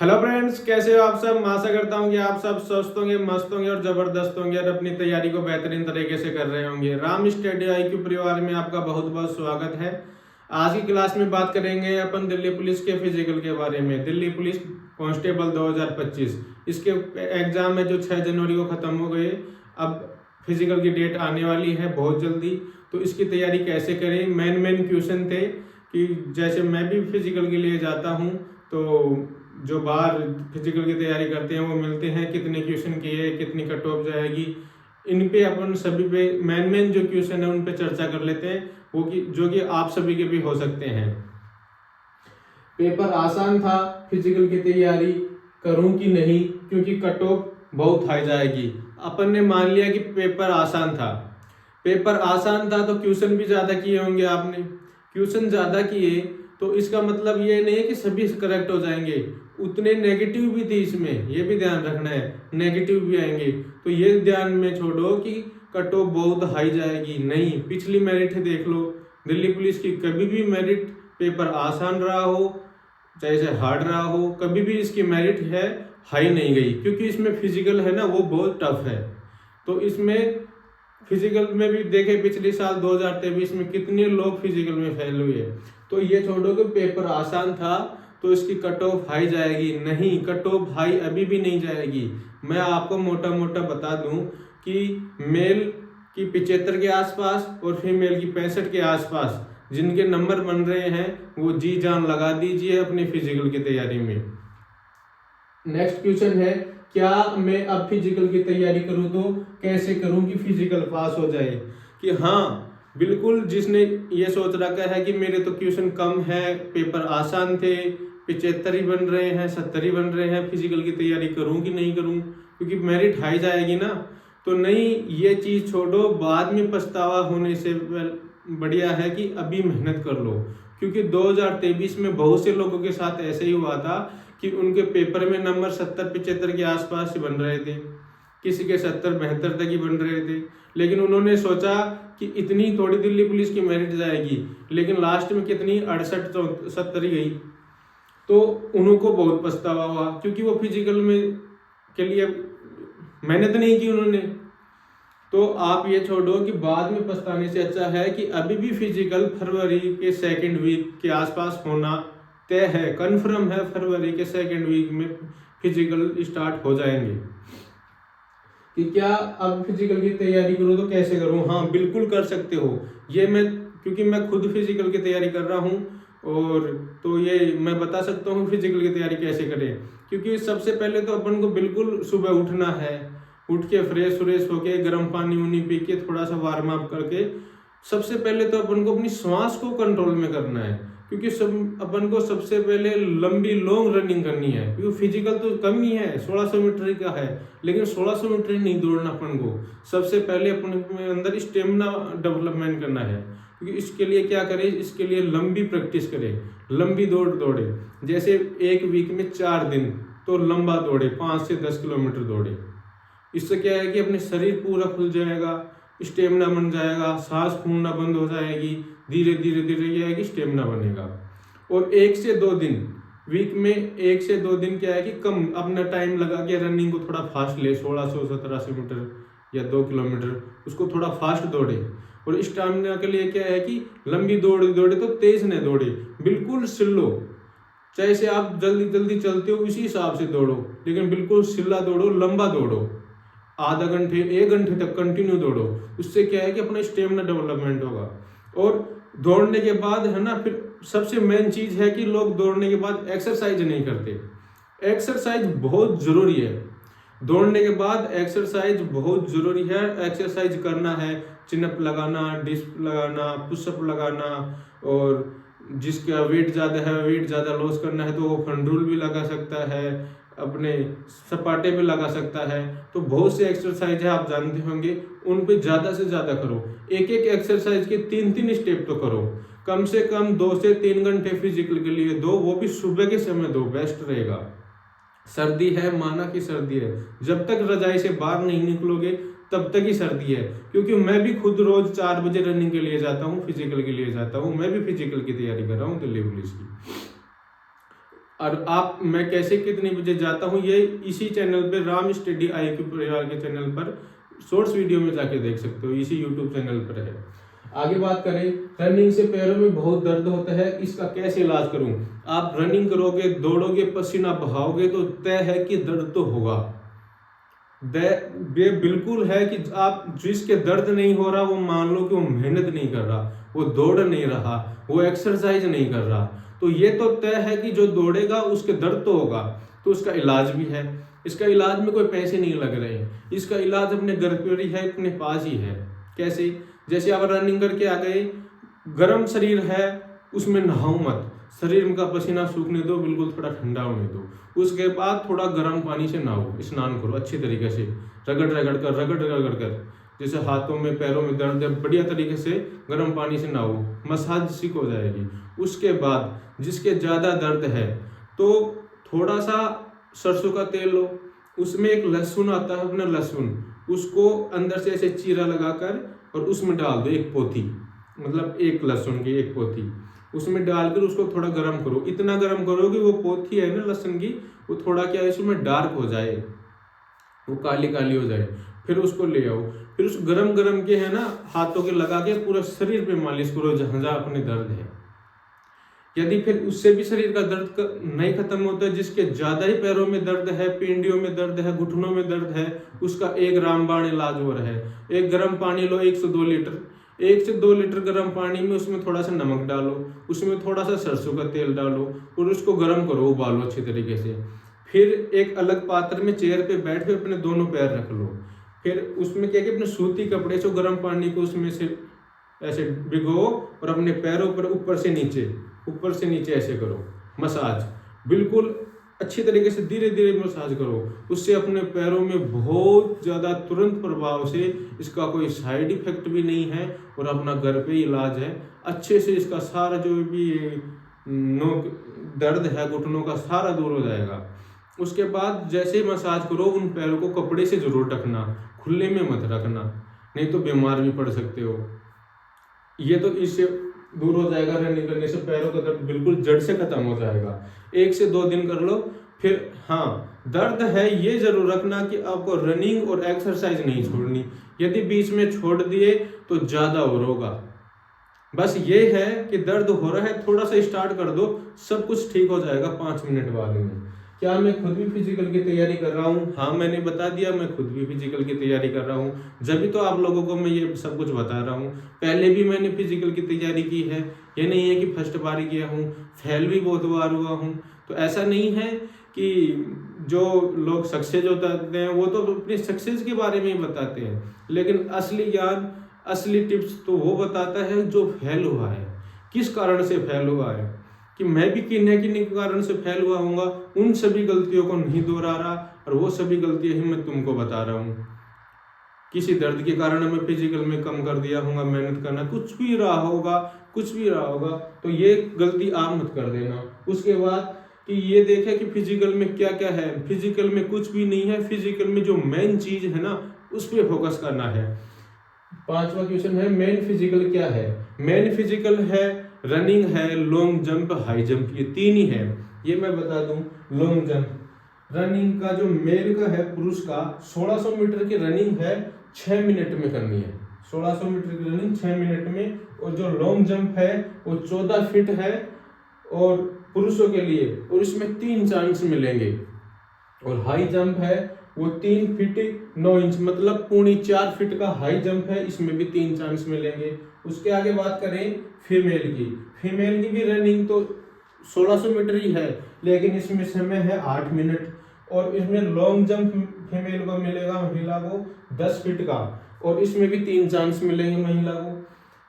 Hello friends, कैसे हो आप सब। मैं आशा करता हूँ कि आप सब स्वस्थ होंगे, मस्त होंगे और जबरदस्त होंगे और अपनी तैयारी को बेहतरीन तरीके से कर रहे होंगे। राम स्टडी IQ परिवार में आपका बहुत बहुत स्वागत है। आज की क्लास में बात करेंगे अपन दिल्ली पुलिस के फिजिकल के बारे में। दिल्ली पुलिस कांस्टेबल 2025 इसके एग्जाम में जो 6 जनवरी को खत्म हो गए, अब फिजिकल की डेट आने वाली है बहुत जल्दी। तो इसकी तैयारी कैसे करें, मेन क्वेश्चन थे कि जैसे मैं भी फिजिकल के लिए जाता हूँ तो जो बाहर फिजिकल की तैयारी करते हैं वो मिलते हैं, कितने क्वेश्चन किए, कितनी कट ऑफ जाएगी, इन पे अपन सभी पे मेन जो क्वेश्चन है उन पे चर्चा कर लेते हैं, वो कि जो कि आप सभी के भी हो सकते हैं। पेपर आसान था, फिजिकल की तैयारी करूं कि नहीं, क्योंकि कट ऑफ बहुत हाई जाएगी। अपन ने मान लिया कि पेपर आसान था। पेपर आसान था तो क्वेश्चन भी ज्यादा किए होंगे आपने। क्वेश्चन ज्यादा किए तो इसका मतलब ये नहीं है कि सभी करेक्ट हो जाएंगे, उतने नेगेटिव भी थे इसमें, ये भी ध्यान रखना है, नेगेटिव भी आएंगे। तो ये ध्यान में छोड़ो कि कट ऑफ बहुत हाई जाएगी, नहीं। पिछली मेरिट देख लो दिल्ली पुलिस की, कभी भी मेरिट पेपर आसान रहा हो चाहे से हार्ड रहा हो, कभी भी इसकी मेरिट है हाई नहीं गई, क्योंकि इसमें फिजिकल है ना वो बहुत टफ है। तो इसमें फिजिकल में भी देखे पिछले साल 2023 में कितने लोग फिजिकल में फेल हुए। तो ये छोड़ो कि पेपर आसान था तो इसकी कट ऑफ हाई जाएगी, नहीं, कट ऑफ हाई अभी भी नहीं जाएगी। मैं आपको मोटा मोटा बता दूं कि मेल की 75 के आसपास और फीमेल की 65 के आसपास जिनके नंबर बन रहे हैं वो जी जान लगा दीजिए अपनी फिजिकल की तैयारी में। नेक्स्ट क्वेश्चन है, क्या मैं अब फिजिकल की तैयारी करूं तो कैसे करूं कि फिजिकल पास हो जाए। कि हाँ बिल्कुल, जिसने ये सोच रखा है कि मेरे तो क्वेश्चन कम है, पेपर आसान थे, 75 ही बन रहे हैं, 70 ही बन रहे हैं, फिजिकल की तैयारी करूं कि नहीं करूं क्योंकि मेरिट हाई जाएगी ना, तो नहीं, ये चीज छोड़ो, बाद में पछतावा होने से बढ़िया है कि अभी मेहनत कर लो। क्योंकि 2023 में बहुत से लोगों के साथ ऐसे ही हुआ था कि उनके पेपर में नंबर 70-75 के आसपास ही बन रहे थे, किसी के 70-72 तक ही बन रहे थे, लेकिन उन्होंने सोचा कि इतनी थोड़ी दिल्ली पुलिस की मेरिट जाएगी, लेकिन लास्ट में कितनी 68-70 ही गई। तो उनको बहुत पछतावा हुआ क्योंकि वो फिजिकल में के लिए मेहनत नहीं की उन्होंने। तो आप ये छोड़ो कि बाद में पछताने से अच्छा है कि अभी भी फिजिकल फरवरी के सेकेंड वीक के आसपास होना तय है, कन्फर्म है, फरवरी के सेकेंड वीक में फिजिकल स्टार्ट हो जाएंगे। कि क्या अब फिजिकल की तैयारी करूँ तो कैसे करूँ। हाँ बिल्कुल कर सकते हो, ये मैं क्योंकि मैं खुद फिजिकल की तैयारी कर रहा हूँ, और तो ये मैं बता सकता हूँ फिजिकल की तैयारी कैसे करें। क्योंकि सबसे पहले तो अपन को बिल्कुल सुबह उठना है, उठ के फ्रेश होके गर्म पानी उनी पी के थोड़ा सा वार्म अप करके सबसे पहले तो अपन को अपनी श्वास को कंट्रोल में करना है। क्योंकि सब अपन को सबसे पहले लंबी लॉन्ग रनिंग करनी है, क्योंकि फिजिकल तो कम ही है, 1600 मीटर का है, लेकिन 1600 मीटर नहीं दौड़ना अपन को। सबसे पहले अपन अंदर स्टेमिना डेवलपमेंट करना है, क्योंकि इसके लिए क्या करें, इसके लिए लंबी प्रैक्टिस करें, लंबी दौड़ दौड़े। जैसे एक वीक में 4 दिन तो लंबा दौड़े, 5 से 10 किलोमीटर दौड़े। इससे क्या है कि अपने शरीर पूरा खुल जाएगा, स्टेमिना बन जाएगा, सांस फूलना बंद हो जाएगी, धीरे धीरे धीरे यह है कि स्टेमिना बनेगा। और 1 से 2 दिन वीक में 1 से 2 दिन क्या है कि कम अपना टाइम लगा के रनिंग को थोड़ा फास्ट ले, 1600-1700 मीटर या 2 किलोमीटर उसको थोड़ा फास्ट दौड़े। और स्टेमिना के लिए क्या है कि लंबी दौड़ दौड़े तो तेज न दौड़े, बिल्कुल स्लो, चाहे से आप जल्दी जल्दी चलते हो उसी हिसाब से दौड़ो, लेकिन बिल्कुल सिल्ला दौड़ो, लंबा दौड़ो, आधा घंटे 1 घंटे तक कंटिन्यू दौड़ो। उससे क्या है कि अपना स्टेमिना डेवलपमेंट होगा। और दौड़ने के बाद है ना, फिर सबसे मेन चीज है कि लोग दौड़ने के बाद एक्सरसाइज नहीं करते। एक्सरसाइज बहुत जरूरी है, दौड़ने के बाद एक्सरसाइज बहुत जरूरी है। एक्सरसाइज करना है, चिनअप लगाना, डिस्क लगाना, पुशअप लगाना, और जिसका वेट ज़्यादा है, वेट ज़्यादा लॉस करना है तो वो फंडूल भी लगा सकता है, अपने सपाटे पे लगा सकता है। तो बहुत से एक्सरसाइज है आप जानते होंगे, उन पे ज़्यादा से ज़्यादा करो। एक एक एक्सरसाइज के 3-3 स्टेप तो करो, कम से कम 2 से 3 घंटे फिजिकल के लिए दो, वो भी सुबह के समय दो, बेस्ट रहेगा। सर्दी है, माना कि सर्दी है, जब तक रजाई से बाहर नहीं निकलोगे तब तक ही सर्दी है। क्योंकि मैं भी खुद रोज 4 बजे रनिंग के लिए जाता हूँ, फिजिकल के लिए जाता हूँ, मैं भी फिजिकल की तैयारी कर रहा हूँ दिल्ली पुलिस की। और मैं कैसे कितने बजे जाता हूँ ये इसी चैनल पे राम स्टडी IQ परिवार के चैनल पर शॉर्ट्स वीडियो में जाके देख सकते हो, इसी यूट्यूब चैनल पर है। आगे बात करें, रनिंग से पैरों में बहुत दर्द होता है, इसका कैसे इलाज करूं? आप रनिंग करोगे, दौड़ोगे, पसीना बहाओगे तो तय है कि दर्द तो होगा। ये बिल्कुल है कि आप जिसके दर्द नहीं हो रहा वो मान लो कि वो मेहनत नहीं कर रहा, वो दौड़ नहीं रहा, वो एक्सरसाइज नहीं कर रहा, तो ये तो तय है कि जो दौड़ेगा उसके दर्द तो होगा। तो उसका इलाज भी है, इसका इलाज में कोई पैसे नहीं लग रहे हैं, इसका इलाज अपने घर पर ही है, अपने पास ही है। कैसे? जैसे आप रनिंग करके आ गए, गर्म शरीर है, उसमें नहाओ मत, शरीर में का पसीना सूखने दो, बिल्कुल थोड़ा ठंडा होने दो। उसके बाद थोड़ा गर्म पानी से नहाओ, स्नान करो अच्छी तरीके से, रगड़ रगड़ कर, जैसे हाथों में पैरों में दर्द है, बढ़िया तरीके से गर्म पानी से नहाओ, मसाज ठीक हो जाएगी। उसके बाद जिसके ज़्यादा दर्द है तो थोड़ा सा सरसों का तेल लो, उसमें एक लहसुन आता है अपना, लहसुन उसको अंदर से ऐसे चीरा लगाकर और उसमें डाल दो एक पोथी, मतलब एक लहसुन की एक पोथी, उसमें डालकर उसको थोड़ा गर्म करो। इतना गर्म करो कि वो पोथी है ना लहसुन की, वो थोड़ा क्या है इसमें डार्क हो जाए, वो काली काली हो जाए। फिर उसको ले आओ, फिर उस गरम गरम के है ना हाथों के लगा के पूरा शरीर पे मालिश करो जहाँ जहाँ अपने दर्द है। यदि फिर उससे भी शरीर का दर्द नहीं खत्म होता है, जिसके ज्यादा ही पैरों में दर्द है, पिंडियों में दर्द है, घुटनों में दर्द है, उसका एक रामबाण इलाज हो रहा है। एक गर्म पानी लो, 1 से 2 लीटर, 1 से 2 लीटर गर्म पानी में उसमें थोड़ा सा नमक डालो, उसमें थोड़ा सा सरसों का तेल डालो और उसको गर्म करो, उबालो अच्छी तरीके से। फिर एक अलग पात्र में चेयर पे बैठ के अपने दोनों पैर रख लो, फिर उसमें क्या कि अपने सूती कपड़े से गर्म पानी को उसमें से ऐसे भिगो और अपने पैरों पर ऊपर से नीचे ऐसे करो मसाज, बिल्कुल अच्छी तरीके से धीरे धीरे मसाज करो। उससे अपने पैरों में बहुत ज़्यादा तुरंत प्रभाव से, इसका कोई साइड इफेक्ट भी नहीं है और अपना घर पे इलाज है, अच्छे से इसका सारा जो भी नोक दर्द है घुटनों का सारा दूर हो जाएगा। उसके बाद जैसे ही मसाज करो उन पैरों को कपड़े से जरूर ढकना, खुले में मत रखना, नहीं तो बीमार भी पड़ सकते हो। ये तो इससे दूर हो जाएगा, रनिंग करने से पैरों का दर्द बिल्कुल जड़ से खत्म हो जाएगा। 1 से 2 दिन कर लो। फिर हाँ, दर्द है ये जरूर रखना कि आपको रनिंग और एक्सरसाइज नहीं छोड़नी, यदि बीच में छोड़ दिए तो ज्यादा और होगा। बस ये है कि दर्द हो रहा है, थोड़ा सा स्टार्ट कर दो, सब कुछ ठीक हो जाएगा 5 मिनट बाद में। क्या मैं खुद भी फिजिकल की तैयारी कर रहा हूँ? हाँ, मैंने बता दिया, मैं खुद भी फिजिकल की तैयारी कर रहा हूँ, जब भी तो आप लोगों को मैं ये सब कुछ बता रहा हूँ। पहले भी मैंने फिजिकल की तैयारी की है, ये नहीं है कि फर्स्ट बार ही किया हूँ, फेल भी बहुत बार हुआ हूँ। तो ऐसा नहीं है कि जो लोग सक्सेस होते हैं वो तो अपनी सक्सेस के बारे में ही बताते हैं, लेकिन असली ज्ञान, असली टिप्स तो वो बताता है जो फेल हुआ है, किस कारण से फेल हुआ है, कि मैं भी किन्हीं किन्हीं के कारण से फेल हुआ हूँगा, उन सभी गलतियों को नहीं दोहरा रहा और वो सभी गलतियां ही मैं तुमको बता रहा हूँ। किसी दर्द के कारण मैं फिजिकल में कम कर दिया होगा, मेहनत करना कुछ भी रहा होगा, तो ये गलती आप मत कर देना। उसके बाद कि ये देखें कि फिजिकल में क्या क्या है, फिजिकल में कुछ भी नहीं है, फिजिकल में जो मेन चीज है ना उस पर फोकस करना है। 5वां क्वेश्चन है मेन फिजिकल क्या है? मेन फिजिकल है रनिंग है, लॉन्ग जंप, हाई जंप, ये 3 ही है। ये मैं बता दूं, लॉन्ग जंप रनिंग का जो मेल का है, पुरुष का 1600 मीटर की रनिंग है 6 मिनट में करनी है, 1600 मीटर की रनिंग 6 मिनट में। और जो लॉन्ग जंप है वो 14 फीट है और पुरुषों के लिए, और इसमें 3 चांस मिलेंगे। और हाई जंप है वो 3 फीट 9 इंच, मतलब 4.5 फीट का हाई जंप है, इसमें भी 3 चांस मिलेंगे। उसके आगे बात करें फीमेल की भी रनिंग तो 1600 मीटर ही है, लेकिन इसमें समय है 8 मिनट। और इसमें लॉन्ग जंप फीमेल को मिलेगा, महिला को 10 फीट का, और इसमें भी 3 चांस मिलेंगे महिला को।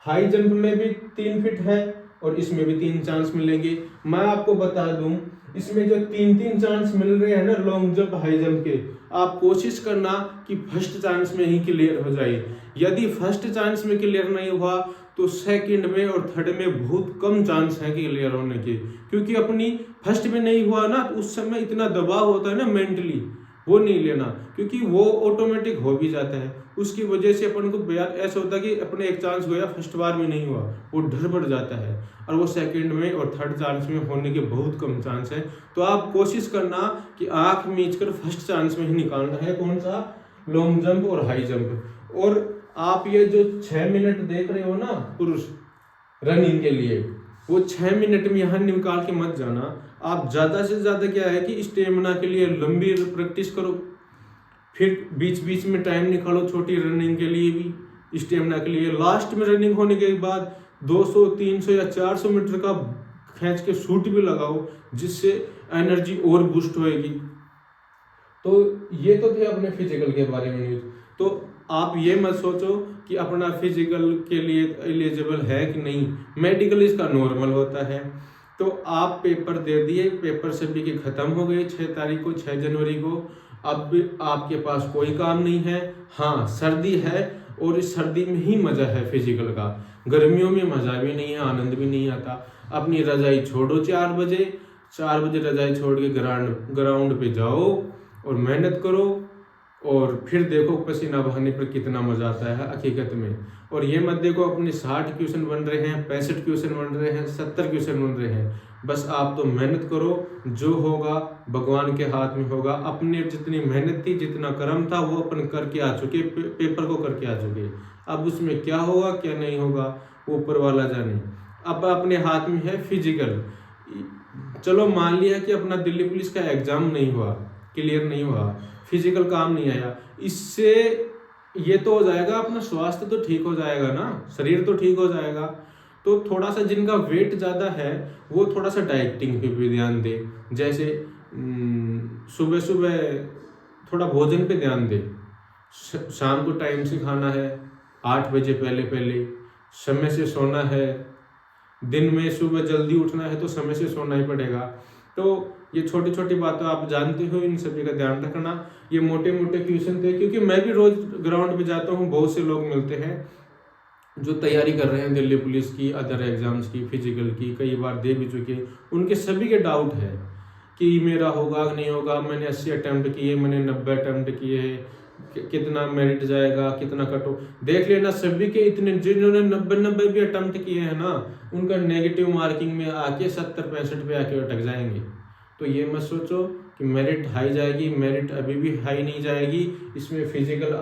हाई जंप में भी 3 फीट है और इसमें भी 3 चांस मिलेंगे। मैं आपको बता दूं, इसमें जो 3 चांस मिल रहे हैं ना लॉन्ग जंप हाई जंप के, आप कोशिश करना कि फर्स्ट चांस में ही क्लियर हो जाए। यदि फर्स्ट चांस में क्लियर नहीं हुआ तो सेकंड में और थर्ड में बहुत कम चांस है क्लियर होने के, क्योंकि अपनी फर्स्ट में नहीं हुआ ना तो उस समय इतना दबाव होता है ना मेंटली, वो नहीं लेना, क्योंकि वो ऑटोमेटिक हो भी जाता है। उसकी वजह से अपन को ऐसा होता है कि अपने एक चांस गया, फर्स्ट बार में नहीं हुआ, वो डर बढ़ जाता है और वो सेकंड में और थर्ड चांस में होने के बहुत कम चांस है। तो आप कोशिश करना कि आँख मीच कर फर्स्ट चांस में ही निकालना है, कौन सा, लॉन्ग जंप और हाई जंप। और आप ये जो 6 मिनट देख रहे हो ना पुरुष रनिंग के लिए, वो 6 मिनट में यहाँ निकाल के मत जाना। आप ज़्यादा से ज़्यादा क्या है कि स्टेमिना के लिए लंबी प्रैक्टिस करो, फिर बीच बीच में टाइम निकालो छोटी रनिंग के लिए भी, स्टेमिना के लिए। लास्ट में रनिंग होने के बाद 200, 300 या 400 मीटर का खींच के शूट भी लगाओ, जिससे एनर्जी और बूस्ट होएगी। तो ये तो थे अपने फिजिकल के बारे में न्यूज। तो आप ये मत सोचो कि अपना फिजिकल के लिए एलिजिबल है कि नहीं, मेडिकल इसका नॉर्मल होता है। तो आप पेपर दे दिए, पेपर सभी के खत्म हो गए 6 तारीख को, 6 जनवरी को। अब भी आपके पास कोई काम नहीं है। हाँ, सर्दी है और इस सर्दी में ही मजा है फिजिकल का, गर्मियों में मजा भी नहीं है, आनंद भी नहीं आता। अपनी रजाई छोड़ो 4 बजे रजाई छोड़ के ग्राउंड पे जाओ और मेहनत करो, और फिर देखो पसीना बहाने पर कितना मजा आता है हकीकत में। और ये मत देखो अपने 60 क्वेश्चन बन रहे हैं, 65 क्वेश्चन बन रहे हैं, 70 क्वेश्चन बन रहे हैं। बस आप तो मेहनत करो, जो होगा भगवान के हाथ में होगा। अपने जितनी मेहनत थी, जितना कर्म था, वो अपन करके आ चुके, पेपर को करके आ चुके। अब उसमें क्या होगा क्या नहीं होगा वो ऊपर वाला जाने। अब अपने हाथ में है फिजिकल। चलो मान लिया कि अपना दिल्ली पुलिस का एग्जाम नहीं हुआ, क्लियर नहीं हुआ, फिजिकल काम नहीं आया, इससे ये तो हो जाएगा, अपना स्वास्थ्य तो ठीक हो जाएगा ना, शरीर तो ठीक हो जाएगा। तो थोड़ा सा जिनका वेट ज़्यादा है वो थोड़ा सा डाइटिंग पे भी ध्यान दे। जैसे सुबह सुबह थोड़ा भोजन पे ध्यान दे, शाम को टाइम से खाना है, 8 बजे पहले समय से सोना है, दिन में सुबह जल्दी उठना है तो समय से सोना ही पड़ेगा। तो ये छोटी छोटी बातें आप जानते हो, इन सभी का ध्यान रखना। ये मोटे मोटे क्वेश्चन थे, क्योंकि मैं भी रोज ग्राउंड पे जाता हूँ, बहुत से लोग मिलते हैं जो तैयारी कर रहे हैं दिल्ली पुलिस की, अदर एग्जाम्स की, फिजिकल की, कई बार दे भी चुके। उनके सभी के डाउट है कि मेरा होगा नहीं होगा, मैंने 80 अटैम्प्ट किए, मैंने 90 अटैम्प्ट किए, कितना मेरिट जाएगा, कितना कटो। देख लेना सभी के इतने, जिन्होंने 90 भी अटैम्प्ट किए हैं ना, उनका नेगेटिव मार्किंग में आके 70-65 पे आके अटक जाएंगे। तो ये मत सोचो कि मेरिट हाई जाएगी, मेरिट अभी भी हाई नहीं जाएगी। इसमें फिजिकल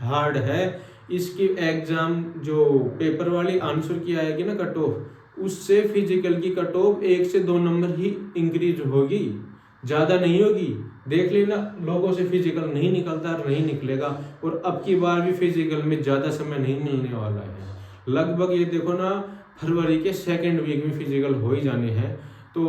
हार्ड है। इसकी एग्जाम जो पेपर वाली आंसर की आएगी ना कट ऑफ, उससे फिजिकल की कट ऑफ 1 से 2 नंबर ही इंक्रीज होगी, ज़्यादा नहीं होगी। देख लेना लोगों से फिजिकल नहीं निकलता, नहीं निकलेगा। और अब की बार भी फिजिकल में ज़्यादा समय नहीं मिलने वाला है। लगभग ये देखो ना, फरवरी के 2nd वीक में फिजिकल हो ही जाने हैं। तो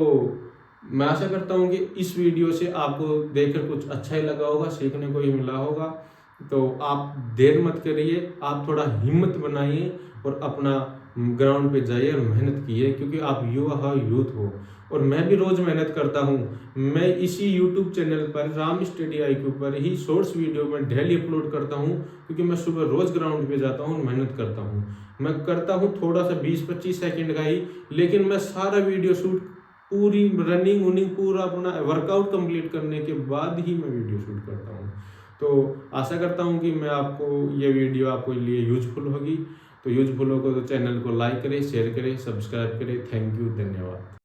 मैं आशा करता हूँ कि इस वीडियो से आपको देखकर कुछ अच्छा ही लगा होगा, सीखने को ही मिला होगा। तो आप देर मत करिए, आप थोड़ा हिम्मत बनाइए और अपना ग्राउंड पे जाइए और मेहनत कीजिए, क्योंकि आप युवा हो, यूथ हो। और मैं भी रोज़ मेहनत करता हूँ। मैं इसी YouTube चैनल पर राम स्टडी IQ पर ही शॉर्ट्स वीडियो में डेली अपलोड करता हूँ, क्योंकि मैं सुबह रोज़ ग्राउंड पे जाता हूँ, मेहनत करता हूँ। मैं करता हूँ थोड़ा सा 20-25 सेकंड का ही, लेकिन मैं सारा वीडियो शूट, पूरी रनिंग पूरा अपना वर्कआउट कंप्लीट करने के बाद ही मैं वीडियो शूट करता हूँ। तो आशा करता हूँ कि मैं आपको ये वीडियो आपके लिए यूजफुल होगी। तो यूजफुल होगा तो चैनल को लाइक करें, शेयर करें, सब्सक्राइब करें। थैंक यू, धन्यवाद।